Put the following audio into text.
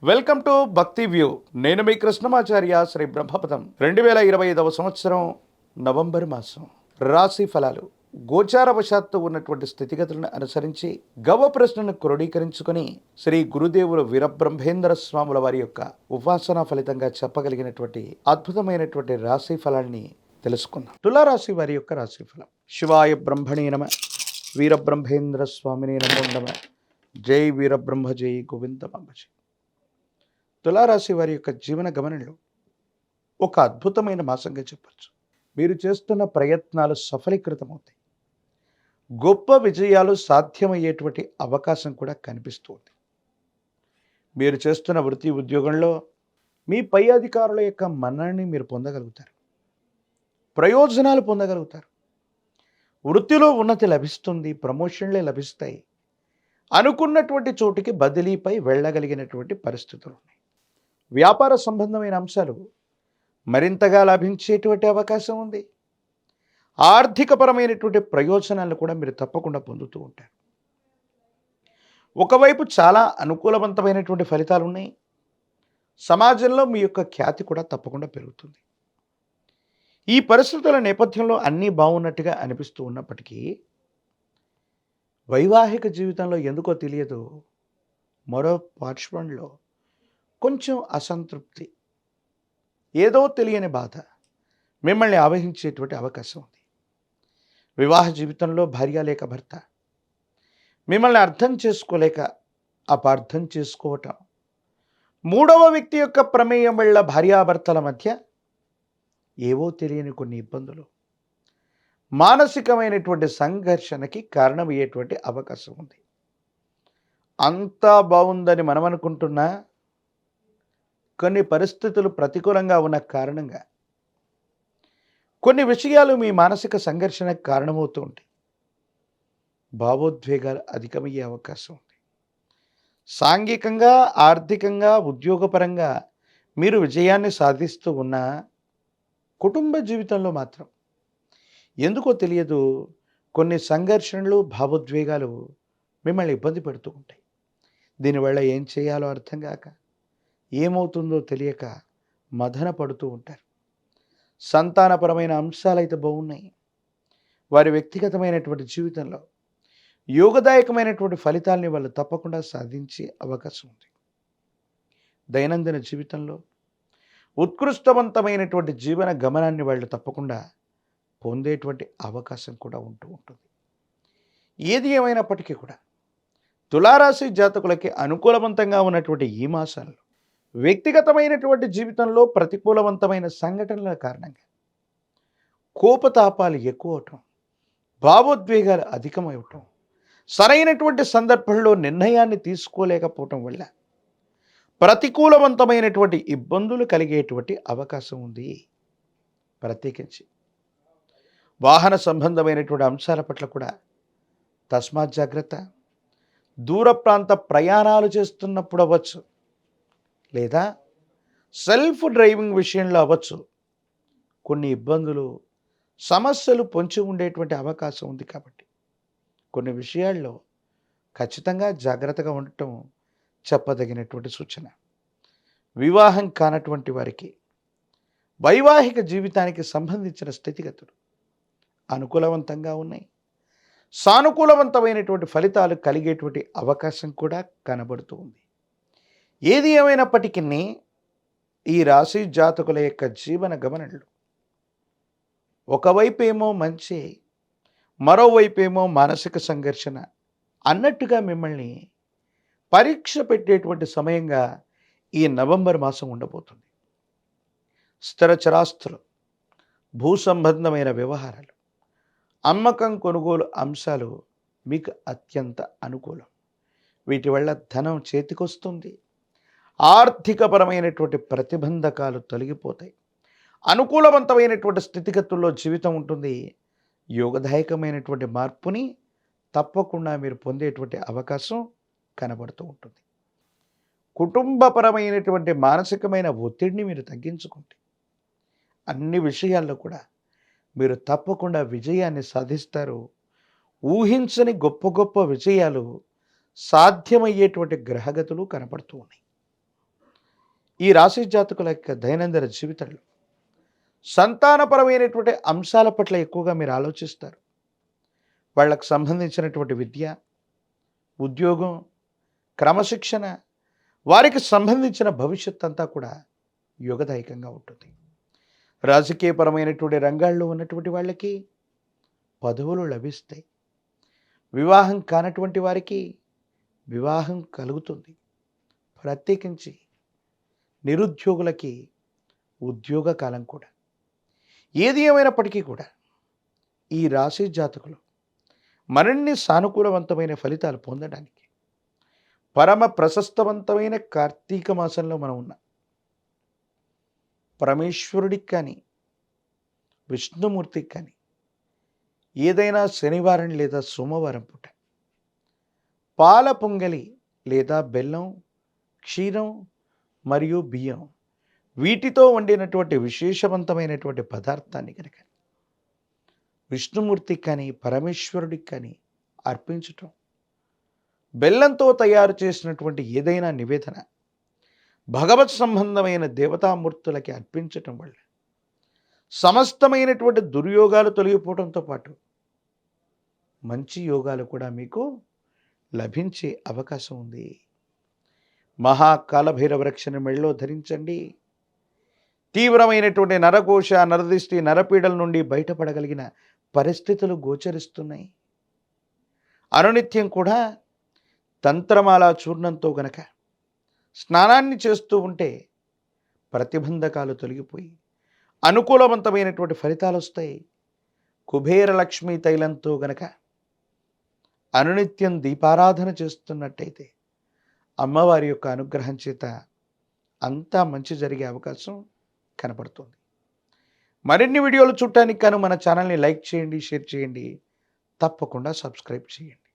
Welcome to భక్తి view. నేను మీ కృష్ణమాచార్య శ్రీ బ్రహ్మపదం. 2025 సంవత్సరం నవంబర్ మాసం రాశి ఫలాలు గోచారవశాత్తు ఉన్నటువంటి స్థితిగతులను అనుసరించి గవ ప్రశ్నను క్రోడీకరించుకొని శ్రీ గురుదేవులు వీరబ్రహ్మేంద్ర స్వాముల వారి యొక్క ఉపాసన ఫలితంగా చెప్పగలిగినటువంటి అద్భుతమైనటువంటి రాశి ఫలాన్ని తెలుసుకుందాం. తులారాశి వారి యొక్క రాశి ఫలం. శివాయ బ్రహ్మణే నమ, వీరబ్రహ్మేంద్ర స్వామిని నమో నమ, జై వీరబ్రహ్మ జై గోవిందమాంబజీ. తులారాశి వారి యొక్క జీవన గమనంలో ఒక అద్భుతమైన మాసంగా చెప్పచ్చు. మీరు చేస్తున్న ప్రయత్నాలు సఫలీకృతమవుతాయి. గొప్ప విజయాలు సాధ్యమయ్యేటువంటి అవకాశం కూడా కనిపిస్తుంది. మీరు చేస్తున్న వృత్తి ఉద్యోగంలో మీ పై అధికారుల యొక్క మన్ననని మీరు పొందగలుగుతారు. ప్రయోజనాలు పొందగలుగుతారు. వృత్తిలో ఉన్నతి లభిస్తుంది. ప్రమోషన్లే లభిస్తాయి. అనుకున్నటువంటి చోటికి బదిలీపై వెళ్ళగలిగినటువంటి పరిస్థితులు ఉన్నాయి. వ్యాపార సంబంధమైన అంశాలు మరింతగా లభించేటువంటి అవకాశం ఉంది. ఆర్థికపరమైనటువంటి ప్రయోజనాలను కూడా మీరు తప్పకుండా పొందుతూ ఉంటారు. ఒకవైపు చాలా అనుకూలవంతమైనటువంటి ఫలితాలు ఉన్నాయి. సమాజంలో మీ యొక్క ఖ్యాతి కూడా తప్పకుండా పెరుగుతుంది. ఈ పరిస్థితుల నేపథ్యంలో అన్నీ బాగున్నట్టుగా అనిపిస్తూ ఉన్నప్పటికీ వైవాహిక జీవితంలో ఎందుకో తెలియదు మరో పార్శ్వంలో కొంచెం అసంతృప్తి, ఏదో తెలియని బాధ మిమ్మల్ని ఆవహించేటువంటి అవకాశం ఉంది. వివాహ జీవితంలో భార్య లేక భర్త మిమ్మల్ని అర్థం చేసుకోలేక అపార్థం చేసుకోవటం, మూడవ వ్యక్తి యొక్క ప్రమేయం వల్ల భార్యాభర్తల మధ్య ఏవో తెలియని కొన్ని ఇబ్బందులు, మానసికమైనటువంటి సంఘర్షణకి కారణమయ్యేటువంటి అవకాశం ఉంది. అంతా బాగుందని మనం అనుకుంటున్నా కొన్ని పరిస్థితులు ప్రతికూలంగా ఉన్న కారణంగా కొన్ని విషయాలు మీ మానసిక సంఘర్షణకు కారణమవుతూ ఉంటాయి. భావోద్వేగాలు అధికమయ్యే అవకాశం ఉంది. సాంఘికంగా, ఆర్థికంగా, ఉద్యోగపరంగా మీరు విజయాన్ని సాధిస్తూ ఉన్న కుటుంబ జీవితంలో మాత్రం ఎందుకో తెలియదు కొన్ని సంఘర్షణలు, భావోద్వేగాలు మిమ్మల్ని ఇబ్బంది పెడుతూ ఉంటాయి. దీనివల్ల ఏం చేయాలో అర్థం కాక, ఏమవుతుందో తెలియక మదన పడుతూ ఉంటారు. సంతానపరమైన అంశాలైతే బాగున్నాయి. వారి వ్యక్తిగతమైనటువంటి జీవితంలో యోగదాయకమైనటువంటి ఫలితాలని వాళ్ళు తప్పకుండా సాధించే అవకాశం ఉంది. దైనందిన జీవితంలో ఉత్కృష్టవంతమైనటువంటి జీవన గమనాన్ని వాళ్ళు తప్పకుండా పొందేటువంటి అవకాశం కూడా ఉంటూ ఉంటుంది. ఏది ఏమైనప్పటికీ కూడా తులారాశి జాతకులకి అనుకూలవంతంగా ఉన్నటువంటి ఈ మాసాల్లో వ్యక్తిగతమైనటువంటి జీవితంలో ప్రతికూలవంతమైన సంఘటనల కారణంగా కోపతాపాలు ఎక్కువ అవటం, భావోద్వేగాలు అధికమవటం, సరైనటువంటి సందర్భంలో నిర్ణయాన్ని తీసుకోలేకపోవటం వల్ల ప్రతికూలవంతమైనటువంటి ఇబ్బందులు కలిగేటువంటి అవకాశం ఉంది. ప్రత్యేకించి వాహన సంబంధమైనటువంటి అంశాల పట్ల కూడా తస్మాత్ జాగ్రత్త. దూర ప్రాంత ప్రయాణాలు చేస్తున్నప్పుడు అవ్వచ్చు, లేదా సెల్ఫ్ డ్రైవింగ్ విషయంలో అవ్వచ్చు, కొన్ని ఇబ్బందులు, సమస్యలు పొంచి ఉండేటువంటి అవకాశం ఉంది. కాబట్టి కొన్ని విషయాల్లో ఖచ్చితంగా జాగ్రత్తగా ఉండటం చెప్పదగినటువంటి సూచన. వివాహం కానటువంటి వారికి వైవాహిక జీవితానికి సంబంధించిన స్థితిగతులు అనుకూలవంతంగా ఉన్నాయి. సానుకూలవంతమైనటువంటి ఫలితాలు కలిగేటువంటి అవకాశం కూడా కనబడుతూ ఉంది. ఏది ఏమైనప్పటికీ ఈ రాశి జాతకుల యొక్క జీవన గమనంలో ఒకవైపేమో మంచి, మరోవైపేమో మానసిక సంఘర్షణ అన్నట్టుగా మిమ్మల్ని పరీక్ష పెట్టేటువంటి సమయంగా ఈ నవంబర్ మాసం ఉండబోతుంది. స్థిర చరాస్తులు, భూ సంబంధమైన వ్యవహారాలు, అమ్మకం కొనుగోలు అంశాలు మీకు అత్యంత అనుకూలం. వీటి వల్ల ధనం చేతికొస్తుంది. ఆర్థికపరమైనటువంటి ప్రతిబంధకాలు తొలగిపోతాయి. అనుకూలవంతమైనటువంటి స్థితిగతుల్లో జీవితం ఉంటుంది. యోగదాయకమైనటువంటి మార్పుని తప్పకుండా మీరు పొందేటువంటి అవకాశం కనబడుతూ ఉంటుంది. కుటుంబపరమైనటువంటి మానసికమైన ఒత్తిడిని మీరు తగ్గించుకుంటే అన్ని విషయాల్లో కూడా మీరు తప్పకుండా విజయాన్ని సాధిస్తారు. ఊహించని గొప్ప గొప్ప విజయాలు సాధ్యమయ్యేటువంటి గ్రహగతులు కనపడుతూ ఉన్నాయి. ఈ రాశి జాతకుల యొక్క దైనందిన జీవితంలో సంతానపరమైనటువంటి అంశాల పట్ల ఎక్కువగా మీరు ఆలోచిస్తారు. వాళ్ళకు సంబంధించినటువంటి విద్య, ఉద్యోగం, క్రమశిక్షణ, వారికి సంబంధించిన భవిష్యత్ అంతా కూడా యోగదాయకంగా ఉంటుంది. రాజకీయపరమైనటువంటి రంగాల్లో ఉన్నటువంటి వాళ్ళకి పదవులు లభిస్తాయి. వివాహం కానటువంటి వారికి వివాహం కలుగుతుంది. ప్రత్యేకించి నిరుద్యోగులకి ఉద్యోగ కాలం కూడా. ఏది ఏమైనప్పటికీ కూడా ఈ రాశి జాతకులు మరిన్ని సానుకూలవంతమైన ఫలితాలు పొందడానికి పరమ ప్రశస్తవంతమైన కార్తీక మాసంలో మనం ఉన్నాం. పరమేశ్వరుడికి కానీ విష్ణుమూర్తికి కానీ ఏదైనా శనివారం లేదా సోమవారం పూట పాల పొంగలి లేదా బెల్లం, క్షీరం మరియు బియ్యం వీటితో వండినటువంటి విశేషవంతమైనటువంటి పదార్థాన్ని కనుక విష్ణుమూర్తికి కానీ పరమేశ్వరుడికి కానీ అర్పించటం, బెల్లంతో తయారు చేసినటువంటి ఏదైనా నివేదన భగవత్ సంబంధమైన దేవతామూర్తులకి అర్పించటం వల్ల సమస్తమైనటువంటి దుర్యోగాలు తొలగిపోవడంతో పాటు మంచి యోగాలు కూడా మీకు లభించే అవకాశం ఉంది. మహాకాలభైరవ రక్షణ మెళ్ళలో ధరించండి. తీవ్రమైనటువంటి నరకోశ, నరదిష్టి, నరపీడల నుండి బయటపడగలిగిన పరిస్థితులు గోచరిస్తున్నాయి. అనునిత్యం కూడా తంత్రమాల చూర్ణంతో గనక స్నానాన్ని చేస్తూ ఉంటే ప్రతిబంధకాలు తొలగిపోయి అనుకూలవంతమైనటువంటి ఫలితాలు వస్తాయి. కుబేర లక్ష్మీ తైలంతో గనక అనునిత్యం దీపారాధన చేస్తున్నట్టయితే అమ్మవారి యొక్క అనుగ్రహం చేత అంతా మంచి జరిగే అవకాశం కనపడుతుంది. మరిన్ని వీడియోలు చూడటానికి గాను మన ఛానల్ని లైక్ చేయండి, షేర్ చేయండి, తప్పకుండా సబ్స్క్రైబ్ చేయండి.